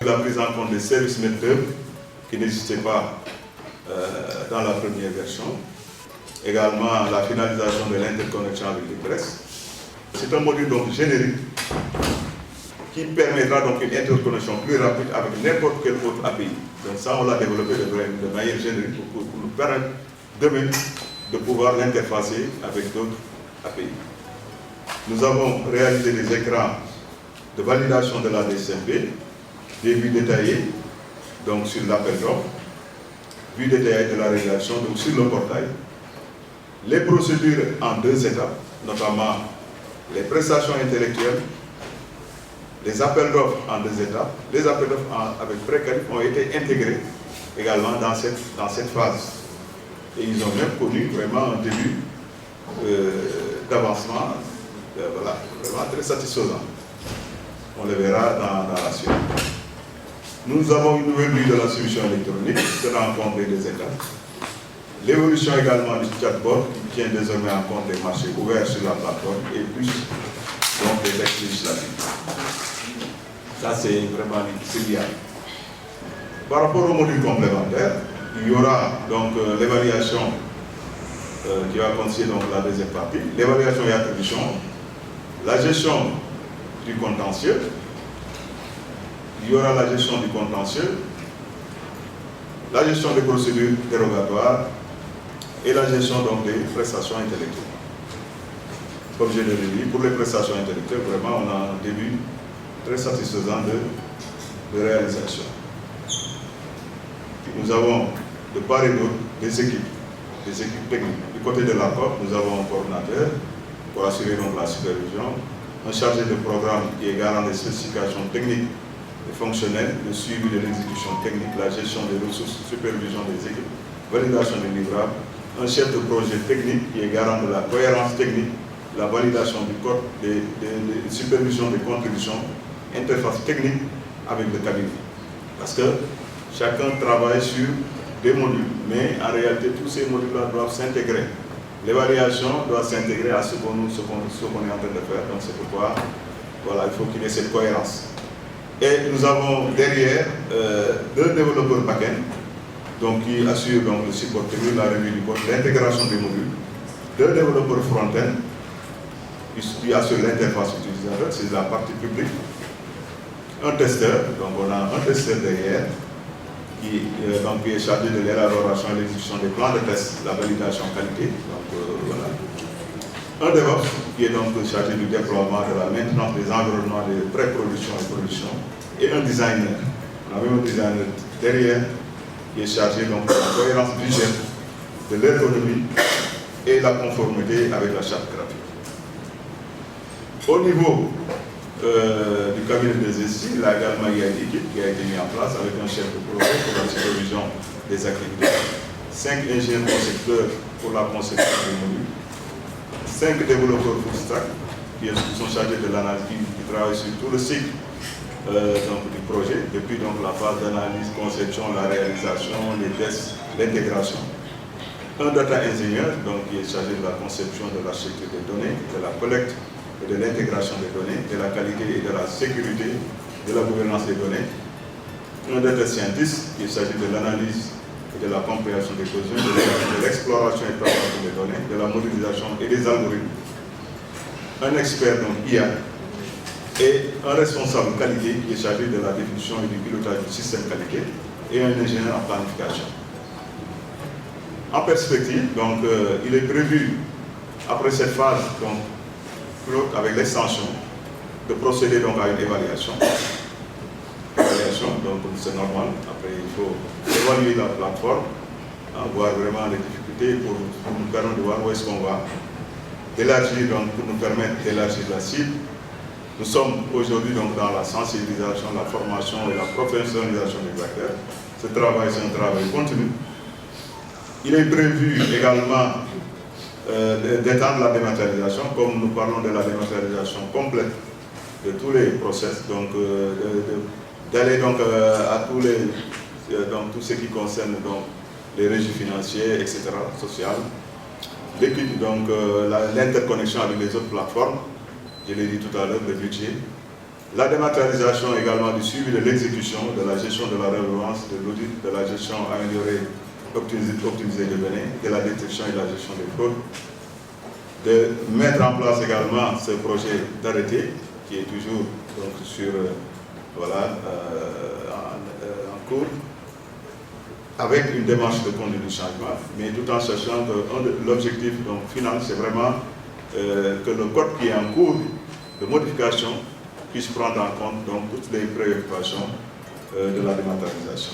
la prise en compte des services maîtres qui n'existaient pas dans la première version. Également la finalisation de l'interconnexion avec les presses. C'est un module donc générique qui permettra donc une interconnexion plus rapide avec n'importe quel autre API. Donc ça, on l'a développé de manière générique pour nous permettre demain de pouvoir l'interfacer avec d'autres API. Nous avons réalisé des écrans de validation de la DCMP, des vues détaillées donc sur l'appel d'offres, vues détaillées de la rédaction donc sur le portail, les procédures en 2 étapes, notamment les prestations intellectuelles, les appels d'offres en 2 étapes, les appels d'offres avec préqualif ont été intégrés également dans cette phase. Et ils ont même connu vraiment un début d'avancement voilà, vraiment très satisfaisant. On le verra dans la suite. Nous avons une nouvelle vue de la solution électronique qui sera en compte des 2 étapes. L'évolution également du chatbot qui tient désormais en compte des marchés ouverts sur la plateforme et plus donc des textes législatifs. Ça c'est vraiment bien. Par rapport au module complémentaire, il y aura donc l'évaluation qui va constituer donc la deuxième partie, l'évaluation et attribution, la gestion du contentieux, il y aura la gestion du contentieux, la gestion des procédures dérogatoires et la gestion donc des prestations intellectuelles. Comme je l'ai dit, pour les prestations intellectuelles, vraiment on a un début très satisfaisant de réalisation. Nous avons de part et d'autre des équipes techniques. Du côté de l'ACOP, nous avons un coordinateur pour assurer donc la supervision, un chargé de programme qui est garant des spécifications techniques et fonctionnelles, le suivi de l'exécution technique, la gestion des ressources, supervision des équipes, validation des livrables, un chef de projet technique qui est garant de la cohérence technique, la validation du code, de supervision des contributions, interface technique avec le cabinet. Parce que chacun travaille sur des modules, mais en réalité tous ces modules-là doivent s'intégrer. L'évaluation doit s'intégrer à ce qu'on est en train de faire, donc c'est pourquoi voilà, il faut qu'il y ait cette cohérence. Et nous avons derrière 2 développeurs back-end donc qui assurent donc, le support technique, la revue du code, l'intégration des modules, 2 développeurs front-end qui assurent l'interface utilisateur, c'est la partie publique, un testeur, donc on a un testeur derrière qui est chargé de l'élaboration et l'exécution des plans de test, la validation qualité. Donc, voilà. Un DevOps qui est donc chargé du déploiement, de la maintenance des environnements de pré-production et production. Et un designer. On a même un designer derrière qui est chargé donc de la cohérence visuelle, de l'ergonomie et la conformité avec la charte graphique. Au niveau du cabinet des essais, là également il y a une équipe qui a été mise en place avec un chef de projet pour la supervision des activités, 5 ingénieurs concepteurs pour la conception des modules, 5 développeurs full stack qui sont chargés de l'analyse, qui travaillent sur tout le cycle du projet, depuis donc la phase d'analyse, conception, la réalisation, les tests, l'intégration. Un data ingénieur donc, qui est chargé de la conception de l'architecture des données, de la collecte et de l'intégration des données, de la qualité et de la sécurité, de la gouvernance des données. Un data scientist qui est chargé de l'analyse et de la compréhension des besoins, de l'exploration et de l'exploitation des données, de la modélisation et des algorithmes. Un expert donc IA et un responsable qualité qui est chargé de la définition et du pilotage du système qualité et un ingénieur en planification. En perspective, donc, il est prévu, après cette phase, donc, avec l'extension, de procéder donc à une évaluation. Donc c'est normal. Après, il faut évaluer la plateforme, voir vraiment les difficultés pour nous permettre de voir où est-ce qu'on va. Élargir, donc, pour nous permettre d'élargir la cible. Nous sommes aujourd'hui donc dans la sensibilisation, la formation et la professionnalisation des acteurs. Ce travail, c'est un travail continu. Il est prévu également d'étendre la dématérialisation, comme nous parlons de la dématérialisation complète de tous les process, donc d'aller donc à tous donc tout ce qui concerne donc les régies financières, etc., sociales, l'équipe donc l'interconnexion avec les autres plateformes, je l'ai dit tout à l'heure, le budget, La dématérialisation également du suivi de l'exécution, de la gestion de la redevance, de l'audit, de la gestion améliorée, optimisée des données, de la détection et de la gestion des fraudes. De mettre en place également ce projet d'arrêté qui est toujours donc, sur, en cours, avec une démarche de conduite du changement, mais tout en sachant que l'objectif final, c'est vraiment que le code qui est en cours de modification puisse prendre en compte donc, toutes les préoccupations de la dématérialisation.